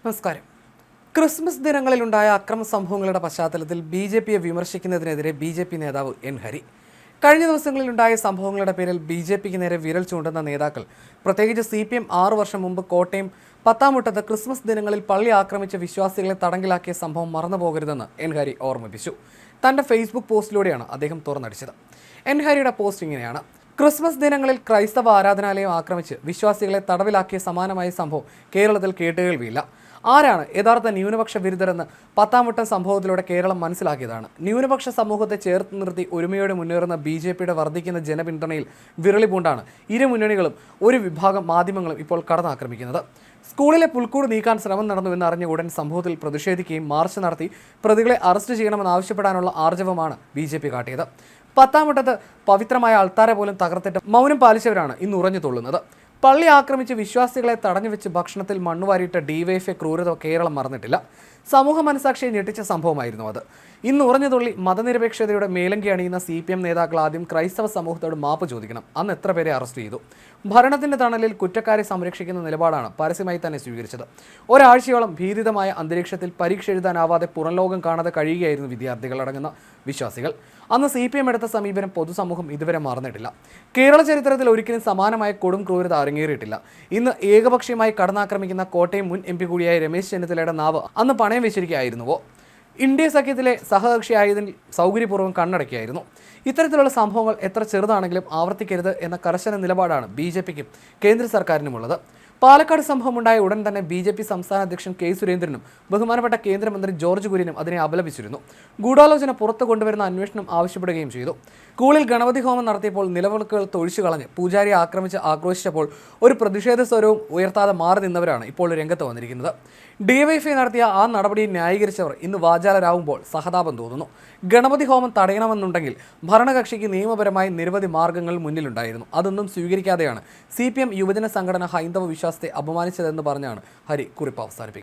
നമസ്കാരം. ക്രിസ്മസ് ദിനങ്ങളിലുണ്ടായ അക്രമ സംഭവങ്ങളുടെ പശ്ചാത്തലത്തിൽ ബി.ജെ.പിയെ വിമർശിക്കുന്നതിനെതിരെ ബി.ജെ.പി നേതാവ് എൻ ഹരി. കഴിഞ്ഞ ദിവസങ്ങളിലുണ്ടായ സംഭവങ്ങളുടെ പേരിൽ ബി.ജെ.പിക്ക് നേരെ വിരൽ ചൂണ്ടുന്ന നേതാക്കൾ, പ്രത്യേകിച്ച് CPM 6 വർഷം മുമ്പ് കോട്ടയം പത്താമുട്ടത്ത് ക്രിസ്മസ് ദിനങ്ങളിൽ പള്ളി ആക്രമിച്ച വിശ്വാസികളെ തടങ്കിലാക്കിയ സംഭവം മറന്നുപോകരുതെന്ന് എൻ ഹരി ഓർമ്മിപ്പിച്ചു. തൻ്റെ ഫേസ്ബുക്ക് പോസ്റ്റിലൂടെയാണ് അദ്ദേഹം തുറന്നടിച്ചത്. എൻ ഹരിയുടെ പോസ്റ്റ് ഇങ്ങനെയാണ്: ക്രിസ്മസ് ദിനങ്ങളിൽ ക്രൈസ്തവ ആരാധനാലയം ആക്രമിച്ച് വിശ്വാസികളെ തടവിലാക്കിയ സമാനമായ സംഭവം കേരളത്തിൽ കേട്ടുകേൾവിയില്ല. ആരാണ് യഥാർത്ഥ ന്യൂനപക്ഷ വിരുദ്ധരെന്ന് പത്താമുട്ടം സംഭവത്തിലൂടെ കേരളം മനസ്സിലാക്കിയതാണ്. ന്യൂനപക്ഷ സമൂഹത്തെ ചേർത്ത് നിർത്തി ഒരുമയോടെ മുന്നേറുന്ന ബി.ജെ.പിയുടെ വർദ്ധിക്കുന്ന ജനപിന്തുണയിൽ വിരളി പൂണ്ടാണ് ഇരു മുന്നണികളും ഒരു വിഭാഗം മാധ്യമങ്ങളും ഇപ്പോൾ കടന്നാക്രമിക്കുന്നത്. സ്കൂളിലെ പുൽക്കൂട് നീക്കാൻ ശ്രമം നടന്നുവെന്ന് അറിഞ്ഞ ഉടൻ സംഭവത്തിൽ പ്രതിഷേധിക്കുകയും മാർച്ച് നടത്തി പ്രതികളെ അറസ്റ്റ് ചെയ്യണമെന്നാവശ്യപ്പെടാനുള്ള ആർജവമാണ് ബി.ജെ.പി കാട്ടിയത്. പത്താമുട്ടത്ത് പവിത്രമായ അൾത്താര പോലും തകർത്തിട്ട് മൗനം പാലിച്ചവരാണ് ഇന്ന് ഉറഞ്ഞു തുള്ളുന്നത്. പള്ളി ആക്രമിച്ച് വിശ്വാസികളെ തടഞ്ഞുവെച്ച് ഭക്ഷണത്തിൽ മണ്ണുവാരിയിട്ട ഡിവൈഎഫ്ഐ ക്രൂരത കേരളം മറന്നിട്ടില്ല. സമൂഹ മനസാക്ഷിയെ ഞെട്ടിച്ച സംഭവമായിരുന്നു അത്. ഇന്ന് ഉറഞ്ഞുതുള്ളി മതനിരപേക്ഷതയുടെ മേലങ്കി അണിയുന്ന CPM നേതാക്കൾ ആദ്യം ക്രൈസ്തവ സമൂഹത്തോട് മാപ്പ് ചോദിക്കണം. അന്ന് എത്ര പേരെ അറസ്റ്റ് ചെയ്തു? ഭരണത്തിന്റെ തണലിൽ കുറ്റക്കാരെ സംരക്ഷിക്കുന്ന നിലപാടാണ് പരസ്യമായി തന്നെ സ്വീകരിച്ചത്. ഒരാഴ്ചയോളം ഭീതിതമായ അന്തരീക്ഷത്തിൽ പരീക്ഷ എഴുതാനാവാതെ പുറംലോകം കാണാതെ കഴിയുകയായിരുന്നു വിദ്യാർത്ഥികൾ അടങ്ങുന്ന വിശ്വാസികൾ. അന്ന് CPM എടുത്ത സമീപനം പൊതുസമൂഹം ഇതുവരെ മറന്നിട്ടില്ല. കേരള ചരിത്രത്തിൽ ഒരിക്കലും സമാനമായ കൊടും ക്രൂരത അരങ്ങേറിയിട്ടില്ല. ഇന്ന് ഏകപക്ഷീയമായി കടന്നാക്രമിക്കുന്ന കോട്ടയം മുൻ MP കൂടിയായ രമേശ് ചെന്നിത്തലയുടെ നാവ് അന്ന് പണയം വെച്ചിരിക്കുകയായിരുന്നുവോ? ഇന്ത്യ സഖ്യത്തിലെ സഹകക്ഷിയായതിൽ സൗകര്യപൂർവ്വം കണ്ണടക്കിയായിരുന്നു. ഇത്തരത്തിലുള്ള സംഭവങ്ങൾ എത്ര ചെറുതാണെങ്കിലും ആവർത്തിക്കരുത് എന്ന കർശന നിലപാടാണ് ബി.ജെ.പിക്കും കേന്ദ്ര സർക്കാരിനുമുള്ളത്. പാലക്കാട് സംഭവമുണ്ടായ ഉടൻ തന്നെ ബി.ജെ.പി സംസ്ഥാന അധ്യക്ഷൻ K. സുരേന്ദ്രനും ബഹുമാനപ്പെട്ട കേന്ദ്രമന്ത്രി ജോർജ് കുര്യനും അതിനെ അപലപിച്ചിരുന്നു. ഗൂഢാലോചന പുറത്തു കൊണ്ടുവരുന്ന അന്വേഷണം ആവശ്യപ്പെടുകയും ചെയ്തു. സ്കൂളിൽ ഗണപതി ഹോമം നടത്തിയപ്പോൾ നിലവിളക്കുകൾ തൊഴിച്ചു കളഞ്ഞ് പൂജാരിയെ ആക്രമിച്ച് ആക്രോശിച്ചപ്പോൾ ഒരു പ്രതിഷേധ സ്വരവും ഉയർത്താതെ മാറി നിന്നവരാണ് ഇപ്പോൾ രംഗത്ത് വന്നിരിക്കുന്നത്. ഡിവൈഎഫ്ഐ നടത്തിയ ആ നടപടിയെ ന്യായീകരിച്ചവർ ഇന്ന് വാചാലരാകുമ്പോൾ സഹതാപം തോന്നുന്നു. ഗണപതി ഹോമം തടയണമെന്നുണ്ടെങ്കിൽ ഭരണകക്ഷിക്ക് നിയമപരമായി നിരവധി മാർഗങ്ങൾ മുന്നിലുണ്ടായിരുന്നു. അതൊന്നും സ്വീകരിക്കാതെയാണ് CPM യുവജന സംഘടന ഹൈന്ദവ വിശ്വാസത്തെ അപമാനിച്ചതെന്ന് പറഞ്ഞാണ് ഹരി കുറിപ്പ് അവസാനിപ്പിക്കുന്നത്.